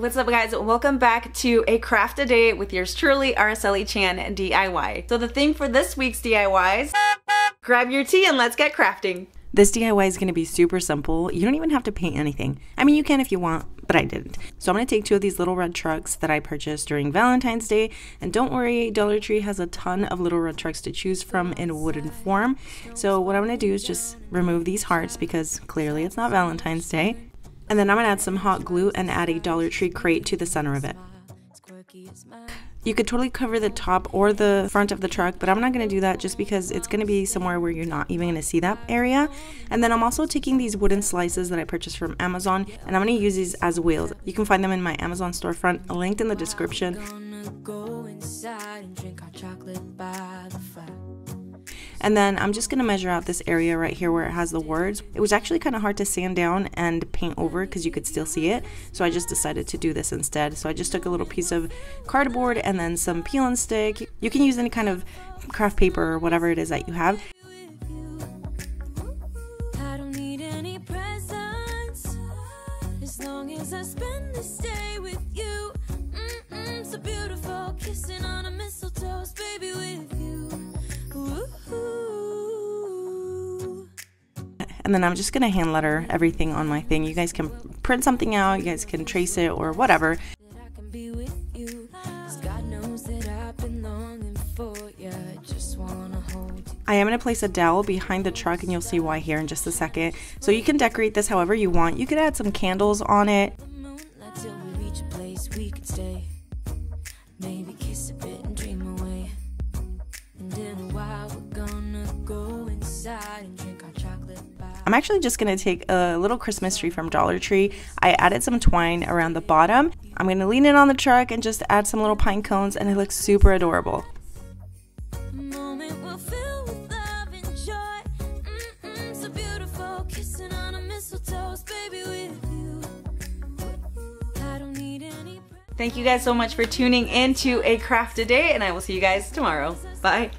What's up guys? Welcome back to a craft a day with yours truly, Araceli Chan DIY. So the theme for this week's DIYs, grab your tea and let's get crafting. This DIY is going to be super simple. You don't even have to paint anything. I mean, you can if you want, but I didn't. So I'm going to take 2 of these little red trucks that I purchased during Valentine's Day. And don't worry, Dollar Tree has a ton of little red trucks to choose from in wooden form. So what I'm going to do is just remove these hearts because clearly it's not Valentine's Day. And then I'm going to add some hot glue and add a Dollar Tree crate to the center of it. You could totally cover the top or the front of the truck, but I'm not going to do that just because it's going to be somewhere where you're not even going to see that area. And then I'm also taking these wooden slices that I purchased from Amazon, and I'm going to use these as wheels. You can find them in my Amazon storefront, linked in the description. And then I'm just going to measure out this area right here where it has the words. It was actually kind of hard to sand down and paint over because you could still see it. So I just decided to do this instead. So I just took a little piece of cardboard and then some peel and stick. You can use any kind of craft paper or whatever it is that you have. I don't need any presents as long as I spend this day with you. So beautiful, kissing on a mistletoe, baby, with you. And then I'm just going to hand letter everything on my thing. You guys can print something out, you guys can trace it or whatever. I am going to place a dowel behind the truck and you'll see why here in just a second. So you can decorate this however you want. You could add some candles on it. Maybe kiss a bit and dream away. And in a while we're gonna go inside and drink our chocolate bar. I'm actually just gonna take a little Christmas tree from Dollar Tree. I added some twine around the bottom. I'm gonna lean it on the truck and just add some little pine cones, and it looks super adorable. Moment will fill with love and joy. So beautiful, kissing on a mistletoe, baby, with you. I don't need any. Thank you guys so much for tuning in to a craft a day, and I will see you guys tomorrow. Bye.